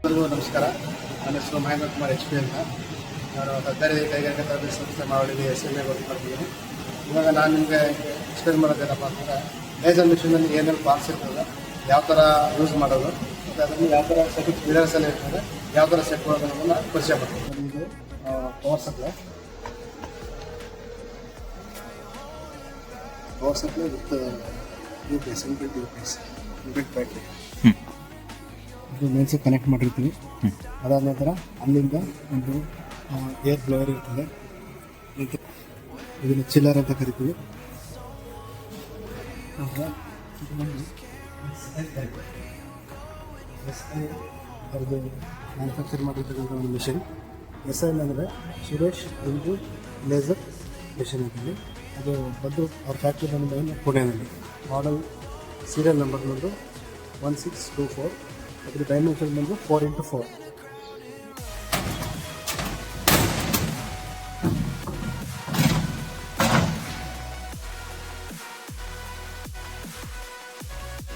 ಎಲ್ಲರಿಗೂ ನಮಸ್ಕಾರ. ನನ್ನ ಹೆಸರು ಮಹೇಂದ್ರ ಕುಮಾರ್ HP ಅಂತ. ನಾನು ಸರ್ಕಾರಿ ಕೈಗಾರಿಕಾ ತರಬೇತಿ ಸಂಸ್ಥೆ ಮಾವಳಿಗೆ SMA ವರ್ಕ್ ಮಾಡ್ತಿದ್ದೀನಿ. ಇವಾಗ ನಾನು ನಿಮಗೆ ಎಕ್ಸ್ಪ್ಲೇನ್ ಮಾಡೋದೇನಪ್ಪ ಅಂತಂದರೆ, ಲೇಸರ್ ಮಿಷಿನಲ್ಲಿ ಏನೇನು ಪಾರ್ಟ್ಸ್ ಇರ್ತದೆ, ಯಾವ ಥರ ಯೂಸ್ ಮಾಡೋದು, ಮತ್ತು ಅದನ್ನು ಯಾವ ಥರ ಸೆಟ್ ಮಿರರ್ಸಲ್ಲಿ ಇರ್ತದೆ, ಯಾವ ಥರ ಸೆಟ್ ಮಾಡೋದನ್ನು ಪರಿಚಯ ಮಾಡ್ತೀನಿ. ಇದು power supply with UPS inbuilt battery. ಇದು ಮೇಲ್ಸು ಕನೆಕ್ಟ್ ಮಾಡಿರ್ತೀವಿ. ಅದಾದ ನಂತರ ಅಲ್ಲಿಂದ ಒಂದು ಏರ್ ಬ್ಲೋಯರ್ ಇರ್ತದೆ. ಇದನ್ನು ಚಿಲ್ಲರ್ ಅಂತ ಕರಿತೀವಿ. ಅವ್ರದ್ದು ಮ್ಯಾನುಫ್ಯಾಕ್ಚರ್ ಮಾಡಿರ್ತಕ್ಕಂಥ ಒಂದು ಮಿಷಿನ್. SI ಅಂದರೆ ಸುರೇಶ್ ಇಂದು ಲೇಸರ್ ಮಿಷಿನ್ ಅಂತೇಳಿ. ಅದು ಬಂದು ಅವ್ರ ಫ್ಯಾಕ್ಟ್ರಿ ಬಂದು ಪುಣೆಯಲ್ಲಿ. ಮಾಡಲ್ ಸೀರಿಯಲ್ ನಂಬರ್ ಬಂದು 1624. ಅದ್ರ ಡೈಮೆನ್ಷನ್ ಬಂದು 4x4.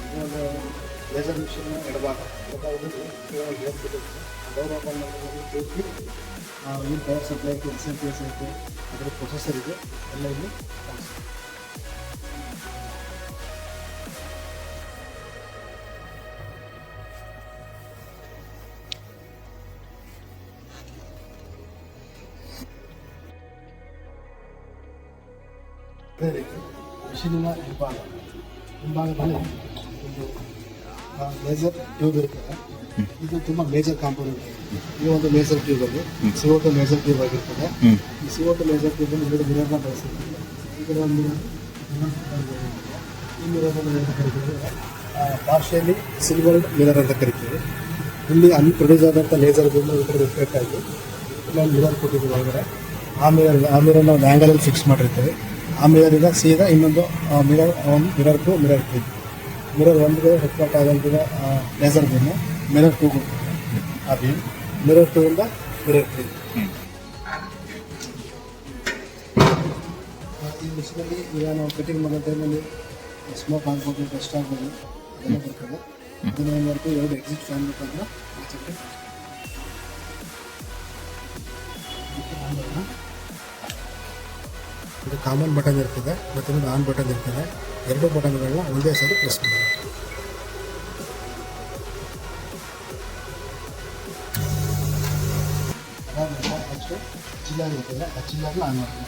ಇದೊಂದು ಲೇಸರ್ ಮಿಷಿನ್ ಎಡಭಾಗ ಏನು ಪವರ್ ಸಪ್ಲೈ ಐತೆ, SMPS ಐತೆ, ಅದರ ಪ್ರೊಸೆಸರ್ ಇದೆ, ಎಲ್ಲ ಇಲ್ಲಿ ಮಿಷಿನಿನ ಹಿಂಭಾಗದಲ್ಲಿ ಒಂದು ಲೇಸರ್ ಟ್ಯೂಬ್ ಇರ್ತದೆ. ಇದು ತುಂಬ ಮೇಜರ್ ಕಾಂಪೋನೆಂಟ್. ಈ ಒಂದು ಲೇಸರ್ ಟ್ಯೂಬಲ್ಲಿ CO2 ಲೇಸರ್ ಟ್ಯೂಬ್ ಆಗಿರ್ತದೆ. ಈ CO2 ಲೇಸರ್ ಟ್ಯೂಬಲ್ಲಿ ಎರಡು ಮಿರರ್ನ ಬಳಸಿರ್ತದೆ. ಇದರ ಒಂದು ಈ ಮಿರರನ್ನು ಕರಿತೀವಿ ಪಾರ್ಷಿಯಲಿ ಸಿಲ್ವರ್ಡ್ ಮಿರರ್ ಅಂತ ಕರಿತೀವಿ. ಇಲ್ಲಿ ಪ್ರೊಡ್ಯೂಸ್ ಆದಂಥ ಲೇಸರ್ ಇದರ ರಿಫ್ಲೆಕ್ಟ್ ಆಗಿ ಇಲ್ಲೊಂದು ಮಿರರ್ ಕೊಟ್ಟಿದ್ದೀವಿ ಒಳಗಡೆ. ಆ ಮಿರರ್ನ ಒಂದು ಆ್ಯಂಗಲಲ್ಲಿ ಫಿಕ್ಸ್ ಮಾಡಿರ್ತೇವೆ. ಆ ಮಿರರಿಂದ ಸೀದಾ ಇನ್ನೊಂದು ಮಿರರ್ ಟು ಮಿರರ್ 3. ಮಿರರ್ 1ಗೆ ರಿಫ್ಲೆಕ್ಟ್ ಆದಂಥ ಲೇಸರ್ ಬೀಮ್ ಮಿರರ್ 2 ಆ ಬೀಮ್, ಮಿರರ್ 2ಇಂದ ಮಿರರ್ 3. ಈ ಮಿಷಿನಲ್ಲಿ ಈಗ ನಾವು ಕಟಿಂಗ್ ಮಾಡೋ ಟೈಮಲ್ಲಿ ಸ್ಮೋಕ್ ಆಗ್ಬೋದು, ಡಸ್ಟ್ ಆಗ್ಬೋದು, ಅದೆಲ್ಲ ಬರ್ತದೆ. ಅದನ್ನು ಏನು ಮಾಡ್ತೀವಿ, 2 ಎಕ್ಸಿಟ್ ಫ್ಯಾನ್ ಬೇಕಂದ್ರೆ ಇದು ಕಾಮನ್ ಬಟನ್ ಇರ್ತದೆ ಮತ್ತು ಒಂದು ಆನ್ ಬಟನ್ ಇರ್ತದೆ. ಎರಡು ಬಟನ್ಗಳನ್ನ ಒಂದೇ ಸಾರಿ ಪ್ರೆಸ್ ಮಾಡಿ. ಅದಾದ್ಮೇಲೆ ಅಷ್ಟು ಚಿಲ್ಲರ್ ಇರ್ತದೆ, ಆ ಚಿಲ್ಲರ್ನ ಆನ್ ಮಾಡ್ತೀವಿ.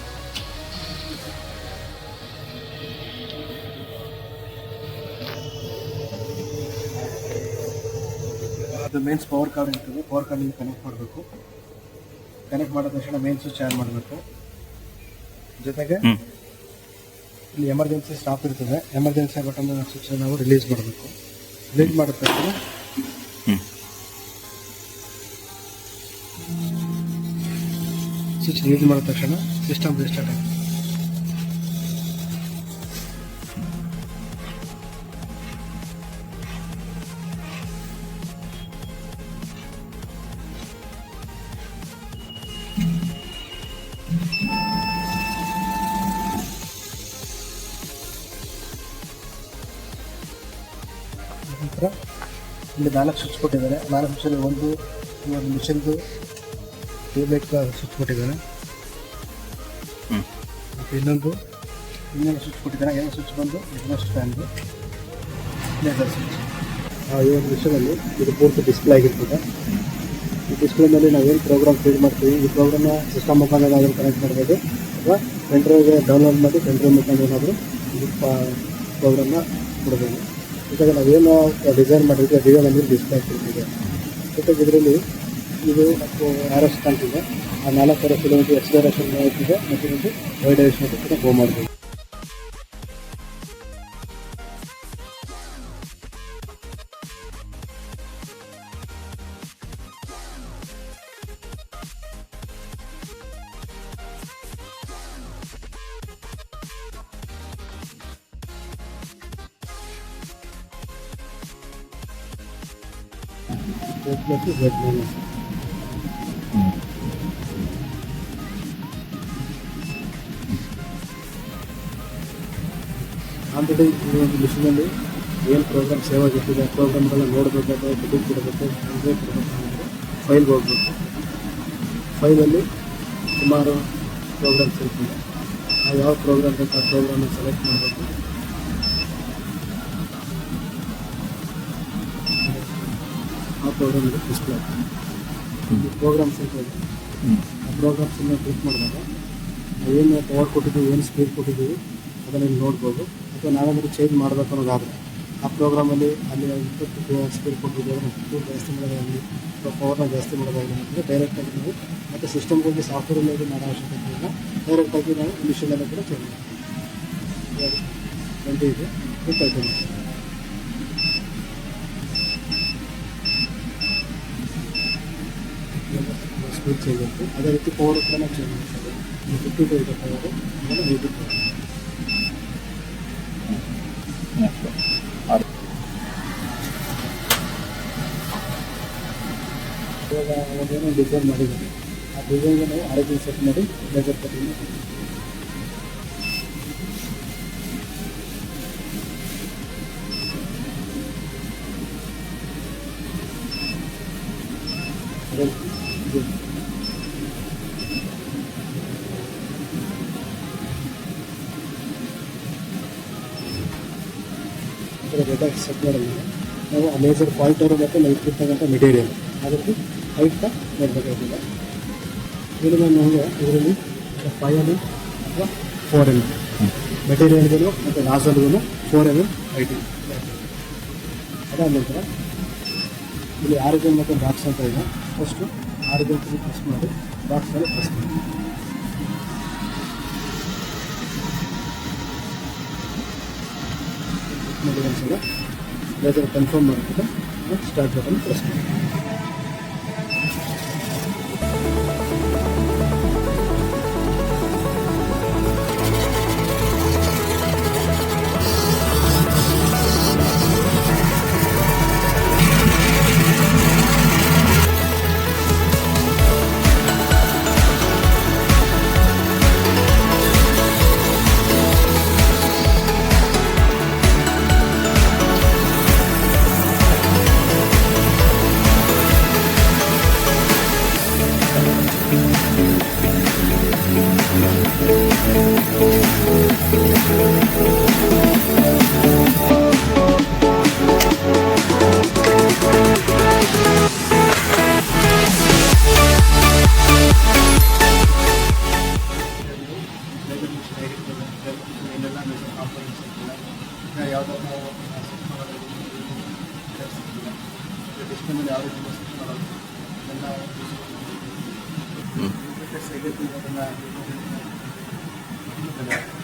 ಅದು ಮೇನ್ಸ್ ಪವರ್ ಕಾರ್ಡ್ ಇರ್ತದೆ. ಪವರ್ ಕಾರ್ಡಿಂದ ಕನೆಕ್ಟ್ ಮಾಡಬೇಕು. ಕನೆಕ್ಟ್ ಮಾಡಿದ ತಕ್ಷಣ ಮೇನ್ ಸ್ವಿಚ್ ಆನ್ ಮಾಡಬೇಕು. ಜೊತೆಗೆ ಇಲ್ಲಿ ಎಮರ್ಜೆನ್ಸಿ ಸ್ಟಾಪ್ ಇರ್ತದೆ. ಎಮರ್ಜೆನ್ಸಿ ಬಟನ್ ಸ್ವಿಚ್ ನಾವು ರಿಲೀಸ್ ಮಾಡಬೇಕು. ರಿಲೀಸ್ ಮಾಡಿದ ತಕ್ಷಣ ಸ್ವಿಚ್ ರಿಲೀಸ್ ಮಾಡಿದ ತಕ್ಷಣ ಸಿಸ್ಟಮ್ ರಿಸ್ಟಾರ್ಟ್ ಆಗುತ್ತೆ. ನಂತರ ಇಲ್ಲಿ 4 ಸ್ವಿಚ್ ಕೊಟ್ಟಿದ್ದಾರೆ. 4 ಸ್ವಿಚ್ಚಲ್ಲಿ ಒಂದು ಮಿಷನ್ದು ಟ್ಯೂಬ್ಲೈಟ್ ಸ್ವಿಚ್ ಕೊಟ್ಟಿದ್ದಾರೆ. ಮತ್ತು ಇನ್ನೊಂದು ಸ್ವಿಚ್ ಕೊಟ್ಟಿದ್ದಾರೆ. ಎರಡು ಸ್ವಿಚ್ ಬಂದು ಎಕ್ಸಾಸ್ಟ್ ಫ್ಯಾನ್ದು ಲೇಸರ್ ಸ್ವಿಚ್. ಈ ಒಂದು ಮಿಷನಲ್ಲಿ ಇದು ಪೂರ್ತಿ ಡಿಸ್ಪ್ಲೇ ಆಗಿರ್ತದೆ. ಈ ಡಿಸ್ಪ್ಲೇನಲ್ಲಿ ನಾವೇನು ಪ್ರೋಗ್ರಾಮ್ ಫೀಡ್ ಮಾಡ್ತೀವಿ, ಈ ಪ್ರೋಗ್ರಾಮ್ನ ಸಿಸ್ಟಮ್ ಮುಖಾಂತರ ಅದನ್ನು ಕನೆಕ್ಟ್ ಮಾಡ್ಬೋದು, ಅಥವಾ ಪೆನ್ಡ್ರೈವ್ಗೆ ಡೌನ್ಲೋಡ್ ಮಾಡಿ ಪೆನ್ಡ್ರೈವ್ ಮುಖಾಂತರ ಏನಾದರೂ ಇದು ಪ್ರೋಗ್ರಾಮ್ನ ಕೊಡ್ಬೋದು. ಜೊತೆಗೆ ನಾವೇನು ಡಿಸೈನ್ ಮಾಡಿರ್ತೀವಿ ಡಿಸೈನ್ ಅಂದರೆ ಡಿಸ್ಪ್ಲೇ ಆಗ್ತಿರ್ತದೆ. ಜೊತೆಗೆ ಇದರಲ್ಲಿ ಇದು RS ಕಾಣ್ತಿದೆ. ಆ 4000 ಕಿಲೋಮೀಟರ್ ಎಕ್ಸ್ಲರೇಷನ್ ಆಗ್ತಿದೆ ಮತ್ತು ಒಂದು ವೈ ಡೈರೆಕ್ಷನ್ ಕೂಡ ಗೋ ಮಾಡ್ಬೋದು. ಆಲ್ರೆಡಿ ಈ ಒಂದು ಮಿಷನಲ್ಲಿ ಏನು ಪ್ರೋಗ್ರಾಮ್ ಸೇವ್ ಆಗಿರ್ತದೆ, ಪ್ರೋಗ್ರಾಮ್ಗಳನ್ನ ನೋಡಬೇಕಾದ್ರೆ ಟಿಕೆಟ್ ಕೊಡಬೇಕು, ಫೈಲ್ಗೆ ಹೋಗ್ಬೇಕು. ಫೈಲಲ್ಲಿ ಸುಮಾರು ಪ್ರೋಗ್ರಾಮ್ಸ್ ಇರ್ತದೆ. ನಾವು ಯಾವ ಪ್ರೋಗ್ರಾಮ್ ಬೇಕು ಆ ಪ್ರೋಗ್ರಾಮನ್ನು ಸೆಲೆಕ್ಟ್ ಮಾಡಬೇಕು. ಆ ಪ್ರೋಗ್ರಾಮಿಗೆ ಡಿಸ್ಪ್ಲೇ ಆಗ್ತದೆ. ಈ ಪ್ರೋಗ್ರಾಮ್ಸ್ ಇರ್ತದೆ. ಆ ಪ್ರೋಗ್ರಾಮ್ಸನ್ನು ಕ್ಲಿಕ್ ಮಾಡಿದಾಗ ನಾವೇನು ಪವರ್ ಕೊಟ್ಟಿದ್ದೀವಿ, ಏನು ಸ್ಪೀಡ್ ಕೊಟ್ಟಿದ್ದೀವಿ ಅದನ್ನು ಇಲ್ಲಿ ನೋಡ್ಬೋದು. ಅಥವಾ ನಾವೇನಾದರೂ ಚೇಂಜ್ ಮಾಡಬೇಕು ಅನ್ನೋದಾದರೆ ಆ ಪ್ರೋಗ್ರಾಮಲ್ಲಿ ಅಲ್ಲಿ ಸ್ಪೀಡ್ ಕೊಟ್ಟಿದ್ದೀವಿ, ಸ್ಪೀಡ್ ಜಾಸ್ತಿ ಮಾಡೋದಾಗಲಿ ಅಥವಾ ಪವರ್ನ ಜಾಸ್ತಿ ಮಾಡೋದಾಗಲಿ ಅಂದರೆ ಡೈರೆಕ್ಟಾಗಿ ನಾವು ಮತ್ತು ಸಿಸ್ಟಮ್ಗಳಿಗೆ ಸಾಫ್ಟ್ವೇರಲ್ಲಿ ಮಾಡೋ ಅವಶ್ಯಕತೆ ಇಲ್ಲ. ಡೈರೆಕ್ಟಾಗಿ ನಾವು ಇನಿಷಿಯಲಲ್ಲೂ ಕೂಡ ಚೇಂಜ್ ಮಾಡ್ತೀವಿ. 20 ಇದೆ, 30 ಇದೆ. ಸ್ಪೀಡ್ ಚೇಂಜ್ ಆಯಿತು. ಅದೇ ರೀತಿ ಪವರ್ ಕೂಡ ನಾವು ಚೇಂಜ್ ಮಾಡ್ತೀವಿ. 52 ಇದೆ ಪವರು, ಅದನ್ನು 80 ಪವರ್. ಇವಾಗ ಅವಾಗೇನೋ ಡಿಸೈನ್ ಮಾಡಿದ್ದೀವಿ, ಆ ಡಿಸೈನ್ಗೆ ನಾವು ಆರ್ಜಿನ್ ಸೆಟ್ ಮಾಡಿ ಲೇಸರ್ ಕಟಿಂಗ್ ಮಾಡ್ತೀವಿ. ಡೇಟಾ ಸೆಟ್ ಮಾಡೋದಿಲ್ಲ. ನಾವು ಆ ಲೇಸರ್ ಪಾಯಿಂಟರು ಮತ್ತು ನಾವು ಇಟ್ಟಿರ್ತಕ್ಕಂಥ ಮೆಟೀರಿಯಲ್ ಅದಕ್ಕೆ ಹೈಟ್ನ ನೋಡಬೇಕಾಗಿಲ್ಲ. ಮಿನಿಮಮ್ ನಮಗೆ ಇದರಲ್ಲಿ 5 mm ಅಥವಾ 4 mm ಮೆಟೀರಿಯಲ್ಗೂ ಮತ್ತು ನಾಸಲ್ಗೂ 4 mm ಹೈಟ್. ಅದಾದ ನಂತರ ಇಲ್ಲಿ ಆರಿಜಿನ್ ಮತ್ತು ಬಾಕ್ಸ್ ಅಂತ ಇದೆ. ಫಸ್ಟು ಆರಿಜಿನ್ ಪ್ರೆಸ್ ಮಾಡಿ ಬಾಕ್ಸಲ್ಲಿ ಪ್ರೆಸ್ ಮಾಡಿ ಒಂದ್ಸಲ ಲೇಸರ್ ಕನ್ಫರ್ಮ್ ಮಾಡಿಬಿಟ್ಟು ಸ್ಟಾರ್ಟ್ ಬಟನ್ ಪ್ರೆಸ್ ಮಾಡಿ. ಯಾವುದಾದ್ರು ಡಿಸ್ಪ್ಲೇನಲ್ಲಿ ಯಾವ ರೀತಿ ಎಲ್ಲ